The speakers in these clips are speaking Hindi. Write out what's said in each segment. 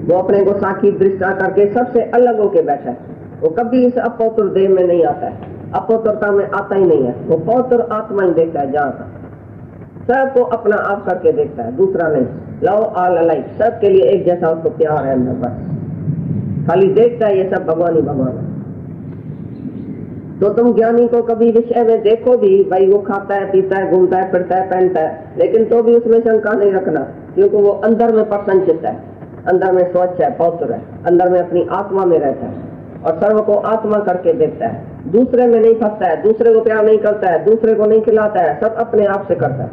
वो अपने को साखी दृष्टा करके सबसे अलग होके बैठा है। वो कभी इस अपौत्र देह में नहीं आता है, अपौत्रता में आता ही नहीं है। वो पौत्र आत्मा ही देखता है, जहाँ सबको अपना आप करके देखता है, दूसरा नहीं। लव ऑल अलाइक, सबके लिए एक जैसा उसको प्यार है अंदर, बस खाली देखता है ये सब भगवान ही भगवान है। तो तुम ज्ञानी को कभी विषय में देखो भी, भाई वो खाता है, पीता है, घूमता है, फिरता है, पहनता है, लेकिन तो भी उसमें शंका नहीं रखना, क्योंकि वो अंदर में प्रसन्नचित्त है, अंदर में स्वच्छ है, पवित्र है, अंदर में अपनी आत्मा में रहता है और सर्व को आत्मा करके देखता है। दूसरे में नहीं फंसता है, दूसरे को प्यार नहीं करता है, दूसरे को नहीं खिलाता है, सब अपने आप से करता है।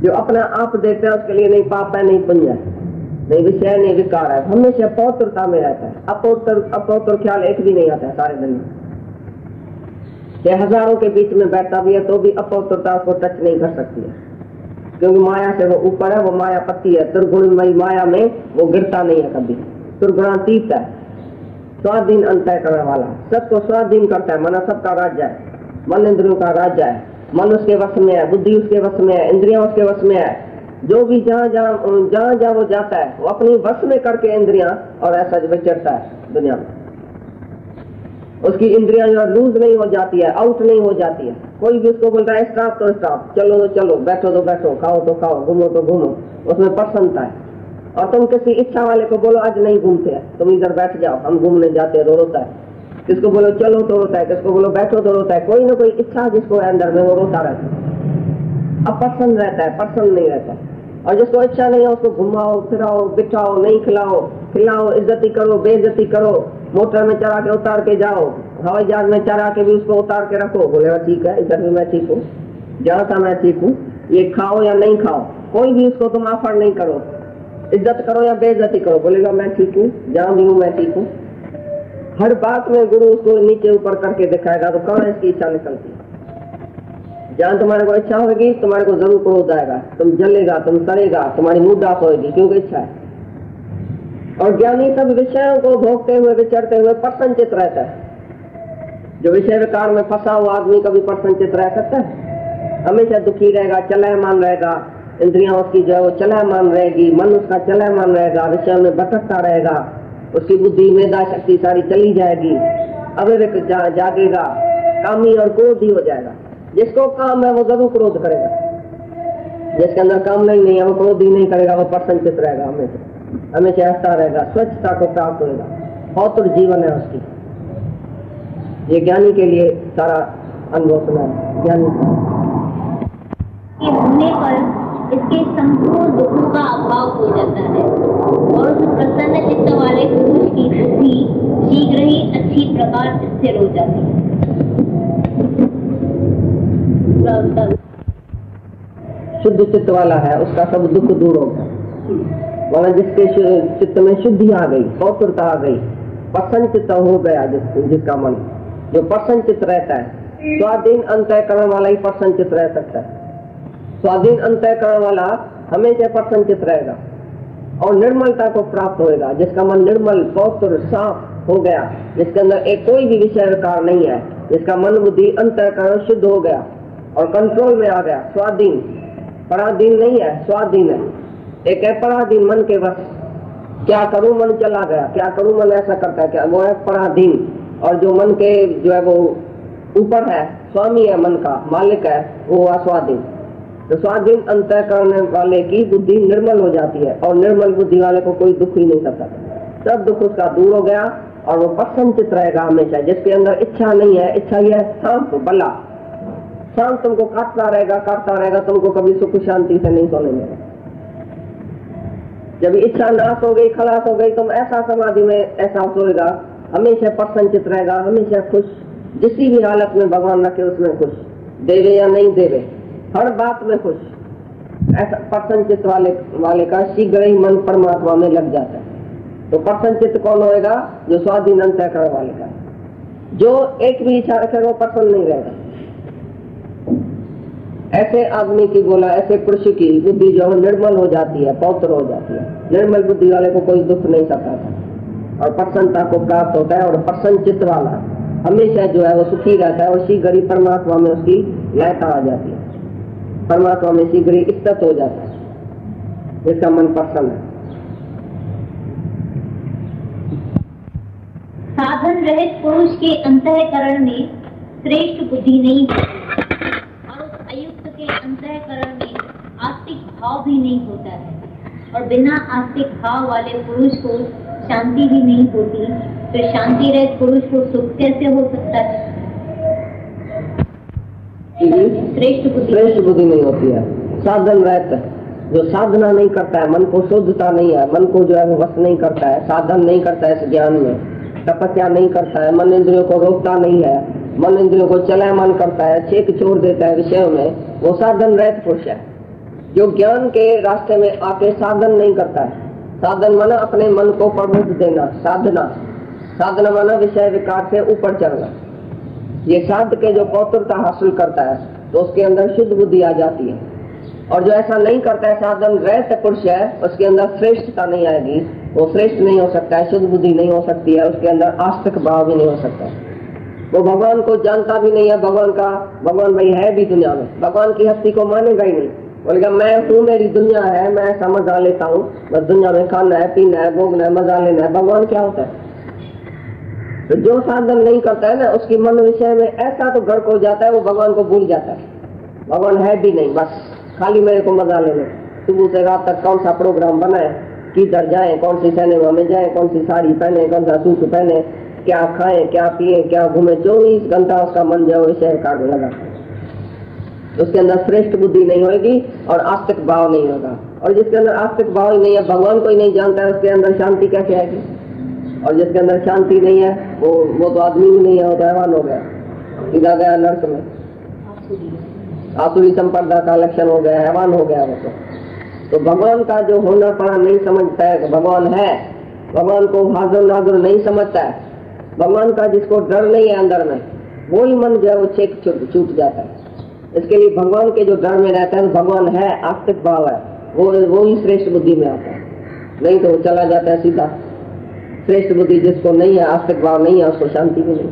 जो अपना आप देखता है उसके लिए नहीं पाप है, नहीं पुण्य है, नहीं विषय, नहीं विकार है, हमेशा पवित्रता में रहता है। अपवित्र ख्याल एक भी नहीं आता है सारे दिन में। हजारों के बीच में बैठता भी है तो भी अपवित्रता को टच नहीं कर सकती है, क्योंकि माया से वो ऊपर है, वो माया पति है। दुर्गुणमयी माया में वो गिरता नहीं है कभी, दुर्गुणातीत है, स्वाधीन अंतः करने वाला, सबको स्वाधीन करता है। मन सबका राज्य है, मन इंद्रियों का राज्य है, मन उसके वश में है, बुद्धि उसके वश में है, इंद्रियां उसके वश में है। जो भी जहाँ जहाँ वो जाता है वो अपनी वश में करके इंद्रियां और ऐसा विचरता है दुनिया में। उसकी इंद्रियां जो लूज नहीं हो जाती है, आउट नहीं हो जाती है। कोई भी उसको बोलता है स्टॉप तो स्टॉप, चलो तो चलो, बैठो तो बैठो, खाओ तो खाओ, घूमो तो घूमो, उसमें प्रसन्नता है। और तुम किसी इच्छा वाले को बोलो आज नहीं घूमते हैं, तुम इधर बैठ जाओ, हम घूमने जाते हैं, तो रोता है। किसको बोलो चलो तो रोता है, किसको बोलो बैठो तो रोता है। कोई ना कोई इच्छा जिसको है अंदर में वो रोता रहता है, अब प्रसन्न रहता है, प्रसन्न नहीं रहता है। और जिसको इच्छा नहीं है उसको घुमाओ फिराओ, बिठाओ, नहीं खिलाओ, खिलाओ, इज्जती करो, बेइज्जती करो, मोटर में चढ़ा के उतार के जाओ, हवाई जहाज में चढ़ा के भी उसको उतार के रखो, बोलेगा ठीक है, इधर भी मैं ठीक हूँ, जहाँ था मैं ठीक हूँ, ये खाओ या नहीं खाओ, कोई भी उसको तुम ऑफर नहीं करो, इज्जत करो या बेइज्जती करो, बोलेगा मैं ठीक हूँ, जहाँ भी हूँ मैं ठीक हूँ। हर बात में गुरु उसको नीचे ऊपर करके दिखाएगा, तो कहाँ इसकी इच्छा निकलती है। जहाँ तुम्हारे को इच्छा होगी तुम्हारे को जरूर क्रोध आएगा, तुम जलेगा, तुम सड़ेगा, तुम्हारी मूड ऑफ होगी, क्योंकि इच्छा है। और ज्ञानी सब विषयों को भोगते हुए विचरते हुए प्रसन्नचित्त रहता है। जो विषय विकार में फंसा हुआ आदमी कभी प्रसन्नचित्त रह सकता है? हमेशा दुखी रहेगा, चलायमान रहेगा, इंद्रियां उसकी जो है वो चलायमान रहेगी, मन उसका चलायमान रहेगा, विषय में भटकता रहेगा, उसकी बुद्धि मेधा शक्ति सारी चली जाएगी, अविवेक जागेगा, कामी और क्रोधी हो जाएगा। जिसको काम है वो जरूर क्रोध करेगा, जिसके अंदर काम नहीं है वो क्रोधी नहीं करेगा, वो प्रसन्नचित्त रहेगा, हमेशा हमेशा हंसता रहेगा, स्वच्छता को प्राप्त होगा, पवित्र जीवन है उसकी। ये ज्ञानी के लिए सारा अनुभव सुना है। ज्ञानी होने पर इसके संपूर्ण दुखों का अभाव हो जाता है और उस प्रसन्न चित्त वाले पुरुष की बुद्धि शीघ्र ही अच्छी प्रकार स्थिर हो जाती है। शुद्ध चित्त वाला है उसका सब दुख दूर होगा, वरना जिसके चित्त में शुद्धि आ गई, पवित्रता आ गई, प्रसन्न चित्त हो गया, जिसका मन जो प्रसन्न चित्त रहता है, स्वाधीन अंतःकरण वाला ही प्रसन्न चित्त रह सकता है। स्वाधीन अंतःकरण वाला हमेशा प्रसन्न चित्त रहेगा और निर्मलता को प्राप्त होएगा। जिसका मन निर्मल, पवित्र, साफ हो गया, जिसके अंदर एक कोई भी विषय विकार नहीं है, जिसका मन बुद्धि अंतःकरण शुद्ध हो गया और कंट्रोल में आ गया, स्वाधीन, पराधीन नहीं है, स्वाधीन है। एक है पराधीन, मन के वश, क्या करूं मन चला गया, क्या करूं मन ऐसा करता है, क्या वो है पराधीन। और जो मन के जो है वो ऊपर है, स्वामी है, मन का मालिक है, वो हुआ स्वाधीन। तो स्वाधीन अंतःकरण वाले की बुद्धि निर्मल हो जाती है और निर्मल बुद्धि वाले को कोई दुख ही नहीं करता, सब दुख उसका दूर हो गया और वो प्रसन्नचित्त रहेगा हमेशा। जिसके अंदर इच्छा नहीं है, इच्छा यह है शांत बला, शांत तुमको काटता रहेगा, तुमको कभी सुख शांति से नहीं सोने मिलेगा। जब इच्छा नाश हो गई, खलास हो गई, तुम ऐसा समाधि में ऐसा सोएगा, हमेशा प्रसन्नचित्त रहेगा, हमेशा खुश, जिसी भी हालत में भगवान रखे उसमें खुश, देवे या नहीं देवे, हर बात में खुश। ऐसा प्रसन्नचित्त वाले का शीघ्र ही मन परमात्मा में लग जाता है। तो प्रसन्नचित्त कौन होएगा? जो स्वाधीन अंतःकरण वाले का। जो एक भी इच्छा रखेगा वो प्रसन्न नहीं रहेगा। ऐसे आदमी की बोला, ऐसे पुरुष की बुद्धि जो है निर्मल हो जाती है, पवित्र हो जाती है। निर्मल बुद्धि वाले को कोई दुख नहीं सताता और प्रसन्नता को प्राप्त होता है। और प्रसन्न चित्त वाला हमेशा जो है वो सुखी रहता है और शीघ्र ही परमात्मा में उसकी लयता आ जाती है, परमात्मा में शीघ्र ही स्थित हो जाता है, जिसका मन प्रसन्न है। साधन रहित पुरुष के अंतःकरण में श्रेष्ठ बुद्धि नहीं होती और उस अयुक्त के अंतःकरण में आस्तिक भाव भी नहीं होता है, और बिना आस्तिक भाव वाले पुरुष को शांति भी नहीं होती, फिर शांति रहित पुरुष को सुख कैसे हो सकता है? श्रेष्ठ बुद्धि नहीं होती है। साधन रहित जो साधना नहीं करता है, मन को शुद्धता नहीं है, मन को जो है वश नहीं करता है, साधन नहीं करता है इस ज्ञान में, तपस्या नहीं करता है, मन इंद्रियों को रोकता नहीं है, मन इंद्रियों को चलायमान करता है, छेक छोड़ देता है विषयों में, वो साधन रहित पुरुष है। जो ज्ञान के रास्ते में आके साधन नहीं करता है, साधन माना अपने मन को प्रबुद्ध देना, साधना माना विषय विकार से ऊपर चढ़ना। ये साध के जो पौत्रता हासिल करता है तो उसके अंदर शुद्ध बुद्धि आ जाती है, और जो ऐसा नहीं करता है, साधन रहित पुरुष है, उसके अंदर श्रेष्ठता नहीं आएगी, वो श्रेष्ठ नहीं हो सकता है, शुद्ध बुद्धि नहीं हो सकती है, उसके अंदर आस्तिक भाव भी नहीं हो सकता, वो भगवान को जानता भी नहीं है, भगवान भाई है भी दुनिया में, भगवान की हस्ती को मानेगा ही नहीं, बोलेगा मैं हूँ, मेरी दुनिया है, मैं ऐसा मजा लेता हूँ, बस दुनिया में खाना है, पीना है, भोगना है, मजा लेना है। भगवान क्या होता है? तो जो साधन नहीं करता है ना, उसकी मन विषय में ऐसा तो गर्क हो जाता है, वो भगवान को भूल जाता है, भगवान है भी नहीं, बस खाली मेरे को मजा लेने। सुबह से रात तक कौन सा प्रोग्राम बनाए, किधर जाए, कौन सी सिनेमा में जाए, कौन सी साड़ी पहने, कौन सा सूट पहने, क्या खाए, क्या पिए, क्या घूमे, 24 घंटा उसका मन जो विषय काट लगा। उसके अंदर श्रेष्ठ बुद्धि नहीं होगी और आस्तिक भाव नहीं होगा, और जिसके अंदर आस्तिक भाव ही नहीं है, भगवान को ही नहीं जानता है, उसके अंदर शांति कैसे आएगी? और जिसके अंदर शांति नहीं है वो तो आदमी भी नहीं है, वो तो हैवान हो गया, सीधा गया नर्क में, आसुरी संप्रदाय का लक्षण हो गया, हैवान हो गया वो तो भगवान का जो होना पड़ा नहीं समझता है, भगवान है, भगवान को हाजिर नाजुर नहीं समझता है, भगवान का जिसको डर नहीं है अंदर में, वो ही मन जो है वो छेक छूट जाता है। इसके लिए भगवान के जो डर में रहता है, तो भगवान है, आस्तिक भाव है, वो ही श्रेष्ठ बुद्धि में आता है, नहीं तो वो चला जाता है सीधा। श्रेष्ठ बुद्धि जिसको नहीं है, आस्तिक भाव नहीं है, उसको शांति भी नहीं।